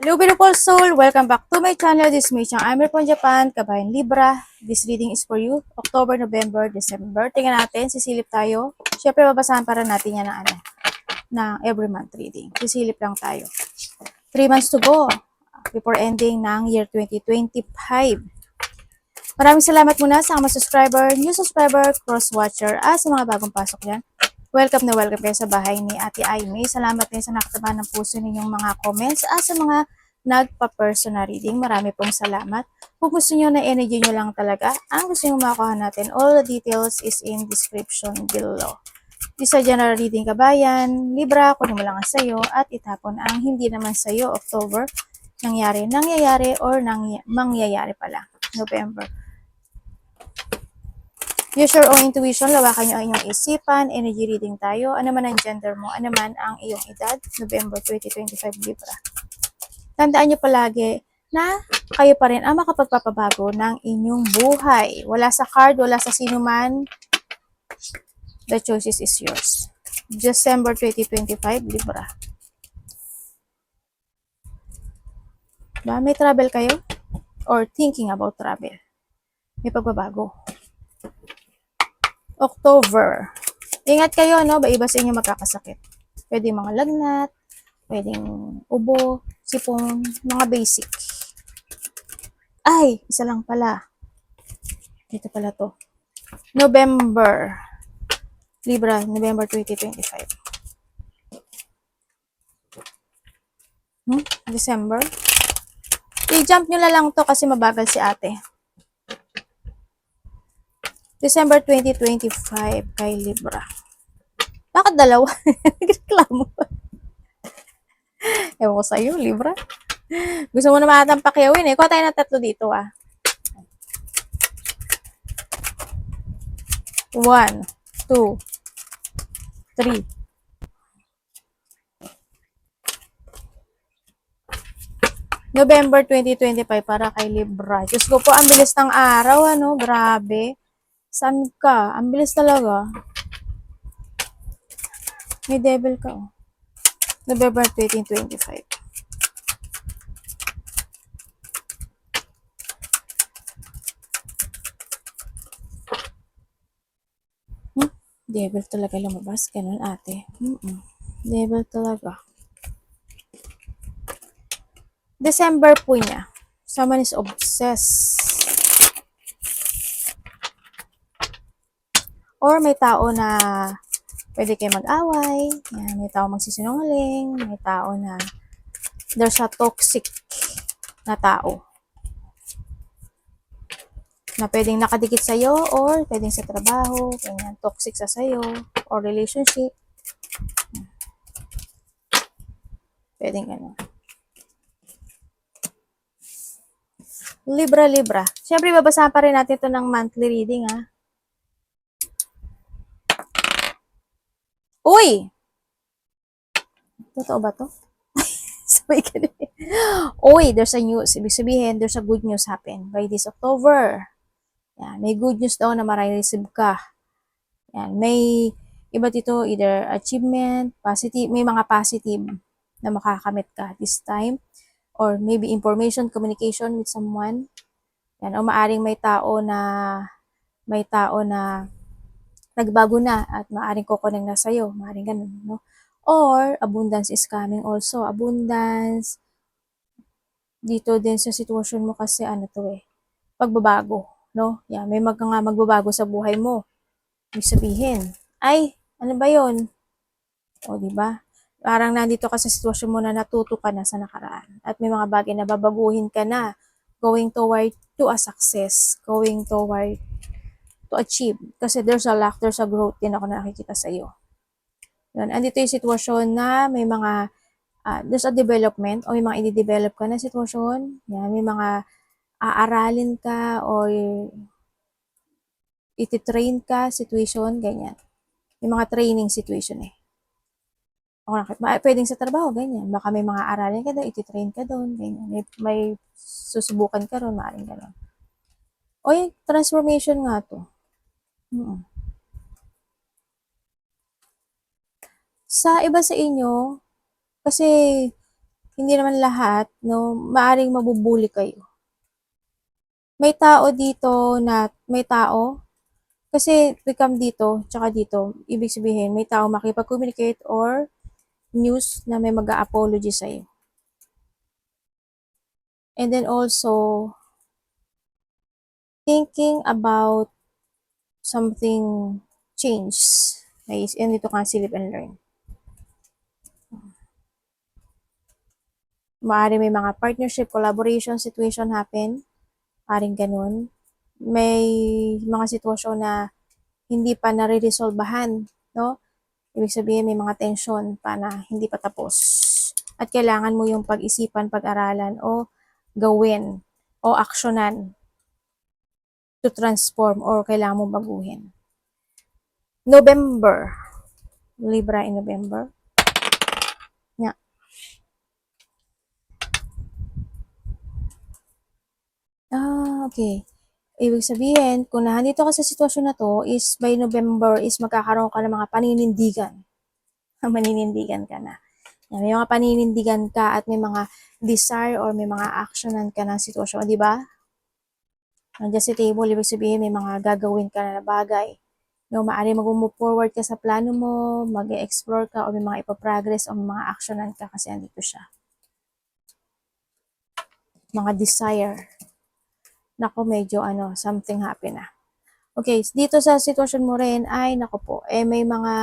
Hello beautiful soul! Welcome back to my channel. This is Mei Chang. I'm here from Japan, Kabayan Libra. This reading is for you. October, November, December. Tingnan natin, sisilip tayo. Siyempre, babasahan para natin yan ng every month reading. Sisilip lang tayo. 3 months to go before ending ng year 2025. Maraming salamat muna sa mga subscriber, new subscriber, cross-watcher, at sa mga bagong pasok yan. Welcome na welcome kayo sa bahay ni Ate Aimee. Salamat din sa nakataba ng puso ninyong mga comments at sa mga nagpa-personal reading. Marami pong salamat. Kung gusto nyo na energy nyo lang talaga, ang gusto nyo makuha natin, all the details is in description below. This is a general reading kabayan. Libra, kunin mo lang ang sayo at itapon ang hindi naman sayo. October, nangyayari or mangyayari pala. November. Use your own intuition, lawakan nyo ang inyong isipan, energy reading tayo. Ano man ang gender mo, ano man ang iyong edad, November 2025 Libra. Tandaan nyo palagi na kayo pa rin ang makapagpapabago ng inyong buhay. Wala sa card, wala sa sino man. The choice is yours. December 2025 Libra. Ba, may travel kayo? Or thinking about travel? May pagbabago. October. Ingat kayo, no? Ba iba sa inyo magkakasakit. Pwede mga lagnat, pwedeng ubo, sipon, mga basic. Ay, isa lang pala. Dito pala to. November. Libra, November 2025. December. I-jump nyo na lang to kasi mabagal si ate. December 2025 kay Libra. Bakit dalawa? Reklamo. Ewan ko sa'yo, Libra. Gusto mo na matang pakyawin eh. Kuha tayo ng 3 dito ah. 1, 2, 3. November 2025 para kay Libra. Diyos ko po, ang bilis ng araw, ano? Grabe. Saan ka? Ang bilis talaga. May devil ka, oh. November 2025. Devil talaga lumabas. Ganun, ate. Devil talaga. December po niya. Someone is obsessed. Or may tao na pwede kayo mag-away. Yan, may tao magsisinungaling. May tao na there's a toxic na tao na pwedeng nakadikit sa'yo or pwedeng sa trabaho. Ganyan, toxic sa sa'yo or relationship. Pwedeng gano'n. Libra. Siyempre, babasahan pa rin natin ito ng monthly reading, ha. Uy! Totoo ba to? Sabay ka din. Uy, there's a news. Ibig sabihin, there's a good news happen by this October. Yan, may good news daw na marireceive ka. Yan, may iba dito, either achievement, positive, may mga positive na makakamit ka this time. Or maybe information, communication with someone. Yan, o maaring may tao na nagbago na at maaring kukunin na sa'yo. Maaring ganun, no? Or, abundance is coming also. Abundance, dito din sa sitwasyon mo kasi ano to eh, pagbabago, no? Yan, may magbabago sa buhay mo. Ibig sabihin, ay, ano ba yon? O, diba? Parang nandito ka sa sitwasyon mo na natuto ka na sa nakaraan. At may mga bagay na babaguhin ka na, going toward to a success, going toward to achieve. Kasi there's a lack, there's a growth din ako na nakikita sa iyo. Yun. Andito yung sitwasyon na may mga, there's a development o may mga i-develop ka na sitwasyon. Yan, may mga aaralin ka or iti-train ka situation, ganyan. May mga training situation eh. O, pwedeng sa trabaho, ganyan. Baka may mga aralin ka doon, iti-train ka doon, ganyan. May susubukan ka ron, maaaring gano'n. O yung transformation nga to. Sa iba sa inyo, kasi hindi naman lahat, no, maaring mabubuli kayo. May tao dito na, may tao, kasi become dito, tsaka dito, ibig sabihin, may tao makipag-communicate or news na may mag-a-apology sa'yo. And then also, thinking about something change. And dito ka silip and learn. Maaari may mga partnership, collaboration situation happen. Maaring ganun. May mga sitwasyon na hindi pa nare-resolbahan, no? Ibig sabihin may mga tension pa na hindi pa tapos. At kailangan mo yung pag-isipan, pag-aralan o gawin o aksyonan to transform or kailangan mo baguhin. November. Libra in November. Yeah. Okay. Ibig sabihin, kung nandito ka sa sitwasyon na to, is by November is magkakaroon ka ng mga paninindigan. Maninindigan ka na. Yan, may mga paninindigan ka at may mga desire or may mga actionan ka ng sitwasyon, di ba? Nandiyan si table, ibig sabihin may mga gagawin ka na bagay. No, maaari mag-move forward ka sa plano mo, mag-explore ka, o may mga ipaprogress o may mga actionan ka kasi andito siya. Mga desire. Nako, medyo something happy na. Okay, dito sa sitwasyon mo rin ay, nako po, may mga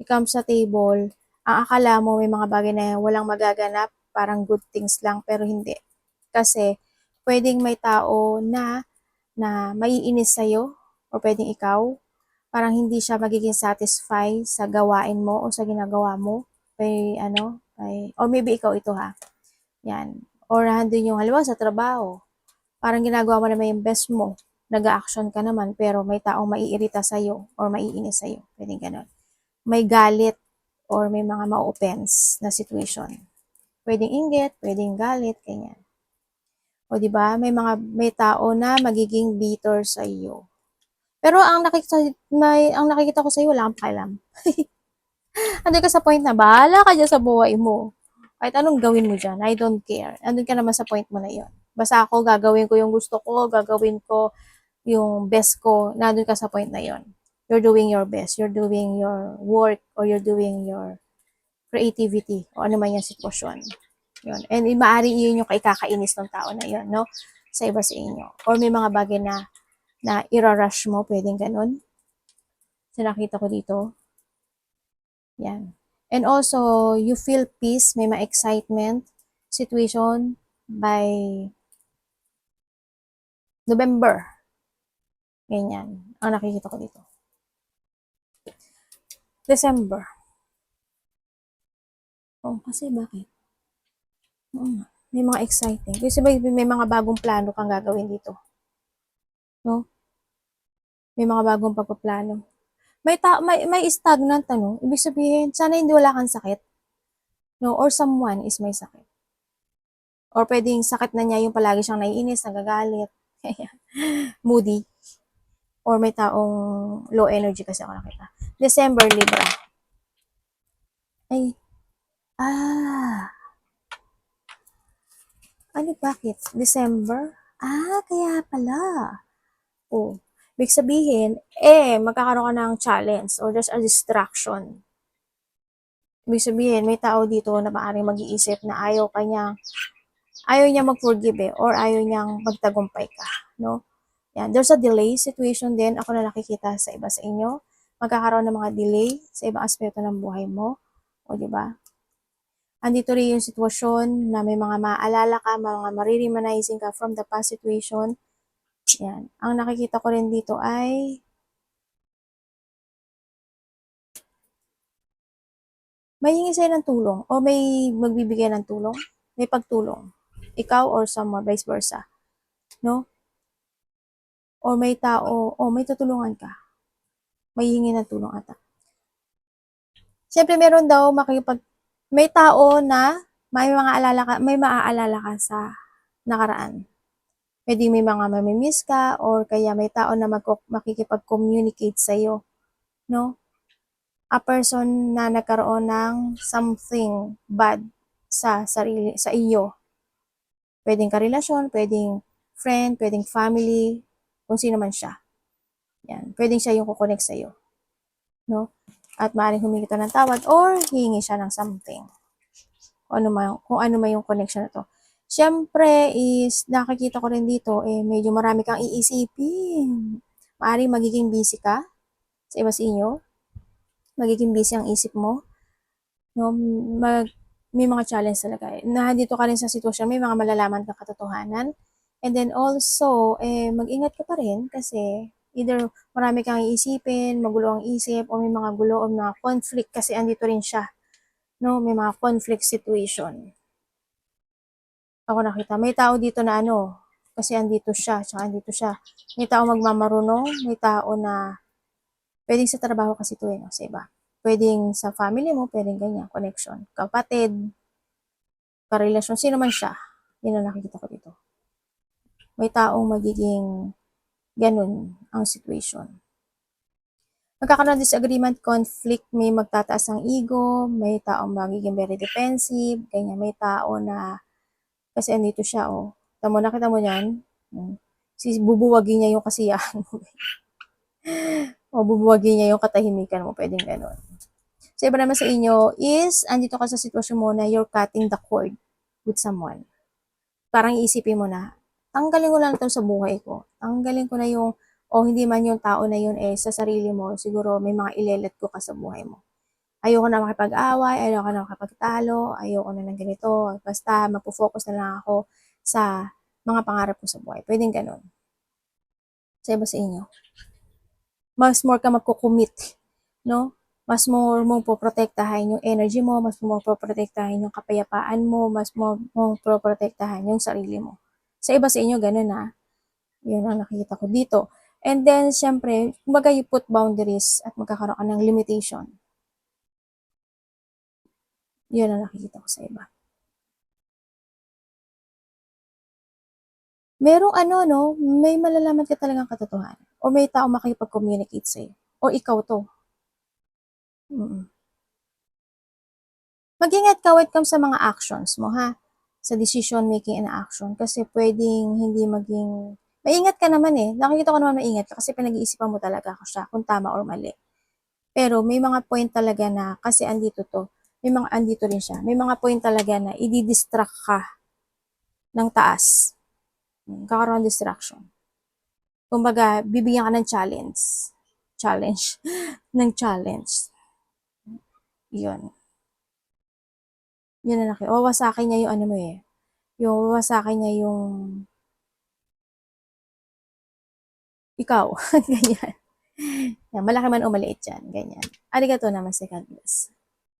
come sa table, ang akala mo may mga bagay na walang magaganap, parang good things lang, pero hindi. Kasi, pwedeng may tao na maiinis sa'yo, o pwedeng ikaw, parang hindi siya magiging satisfy sa gawain mo o sa ginagawa mo, or maybe ikaw ito ha, yan. Or handun yung halimbawa sa trabaho, parang ginagawa mo naman yung best mo, nag-action ka naman, pero may taong maiirita sa'yo or maiinis sa'yo. Pwedeng ganun. May galit or may mga ma-offense na situation. Pwedeng inggit, pwedeng galit, ganyan. O di ba? May tao na magiging bitter sa iyo. Pero ang nakikita ko sa iyo, wala kang pakialam. Andun ka sa point na bahala ka dyan sa buhay mo. Kahit anong gawin mo dyan, I don't care. Andun ka naman sa point mo na yon. Basta ako, gagawin ko yung gusto ko, gagawin ko yung best ko, nandun ka sa point na yon. You're doing your best, you're doing your work, or you're doing your creativity, o ano man yung sitwasyon. Yun. And maaari yun yung kaikakainis ng tao na yun, no? Sa iba sa inyo. Or may mga bagay na irarush mo, pwedeng ganun. So, nakita ko dito. Yan. And also, you feel peace, may ma-excitement situation by November. Ganyan. Ang nakikita ko dito. December. Oh, kasi bakit? May mga exciting. Kasi may mga bagong plano kang gagawin dito. No? May mga bagong pagpaplano. May stagnant ibig sabihin, sana hindi wala kang sakit. No? Or someone is may sakit. Or pwedeng sakit na niya yung palagi siyang naiinis, nagagalit, moody. Or may taong low energy kasi ako nakita. December, Libra. Ay, bakit? December? Kaya pala. Oh, ibig sabihin, magkakaroon ka ng challenge or there's a distraction. Ibig sabihin, may tao dito na maaaring mag-iisip na ayaw niya mag-forgive or ayaw niyang magtagumpay ka, no? Yan, there's a delay situation din, ako na nakikita sa iba sa inyo. Magkakaroon ng mga delay sa ibang aspeto ng buhay mo, o di ba? Andito rin yung sitwasyon na may mga maaalala ka, mga mariremanizing ka from the past situation. Yan. Ang nakikita ko rin dito ay may hingi sa'yo ng tulong o may magbibigay ng tulong, may pagtulong. Ikaw or someone, vice versa. No? Or may tao, may tutulungan ka. May hingi ng tulong ata. Siyempre meron daw may tao na may maaalala ka sa nakaraan. Pwede may mga mamimiss ka or kaya may tao na makikipag-communicate sa'yo. No? A person na nagkaroon ng something bad sa sarili, sa iyo. Pwedeng karelasyon, pwedeng friend, pwedeng family, kung sino man siya. Yan. Pwedeng siya yung kukonek sa iyo. No? At maaaring humingi ito ng tawad or hihingi siya ng something. Kung ano man yung connection na to. Siyempre is, nakikita ko rin dito, medyo marami kang iisipin. Maaaring magiging busy ka sa iba sa inyo. Magiging busy ang isip mo. No? May mga challenge talaga. Nandito ka rin sa sitwasyon, may mga malalaman ka katotohanan. And then also, mag-ingat ka pa rin kasi either marami kang iisipin, magulo ang isip, o may mga gulo o mga conflict kasi andito rin siya. No? May mga conflict situation. Ako nakita, may tao dito na kasi andito siya, tsaka andito siya. May tao magmamarunong, may tao na pwedeng sa trabaho kasi ito no, sa iba. Pwedeng sa family mo, pwedeng ganyan, connection. Kapatid, karelasyon, sino man siya. Yun ang nakikita ko dito. May taong magiging ganun ang situation. Magkakaroon ng disagreement, conflict, may magtataas ang ego, may taong magiging very defensive, ganyan, may tao na kasi andito siya, nakita mo yan? Bubuwagin niya yung kasiyahan mo. O bubuwagin niya yung katahimikan mo, pwedeng gano'n. So, iba naman sa inyo is, andito ka sa sitwasyon mo na you're cutting the cord with someone. Parang iisipin mo na, tanggalin ko lang ito sa buhay ko. Tanggalin ko na yung, hindi man yung tao na yun sa sarili mo, siguro may mga ilelet ko ka sa buhay mo. Ayoko na makipag-away, ayoko na makipagtalo, ayoko na ng ganito. Basta magpo-focus na lang ako sa mga pangarap ko sa buhay. Pwedeng ganun. Sa iba sa inyo. Mas more ka magkukumit, no? Mas more mong poprotektahan yung energy mo, mas more poprotektahan yung kapayapaan mo, mas more mong poprotektahan yung sarili mo. Sa iba sa inyo, ganun na. Yun ang nakikita ko dito. And then, syempre, kumbaga you put boundaries at magkakaroon ka ng limitation. Yun ang nakikita ko sa iba. Merong may malalaman ka talagang katotohanan. O may tao makikipag-communicate sa'yo. O ikaw to. Mag-ingat ka when it comes sa mga actions mo, ha? Sa decision making and action. Kasi pwedeng hindi maging... Maingat ka naman Nakikita ko naman maingat ka kasi pinag-iisipan mo talaga siya kung tama or mali. Pero may mga point talaga na kasi andito to. Andito rin siya. May mga point talaga na i-distract ka ng taas. Kakaroon distraction. Kumbaga, bibigyan ka ng challenge. ng challenge. Yun. Yun na wawasakin niya yung yung wawasakin niya yung ikaw. Ganyan. Yan, malaki man o maliit yan. Ganyan. Arigato naman, God bless.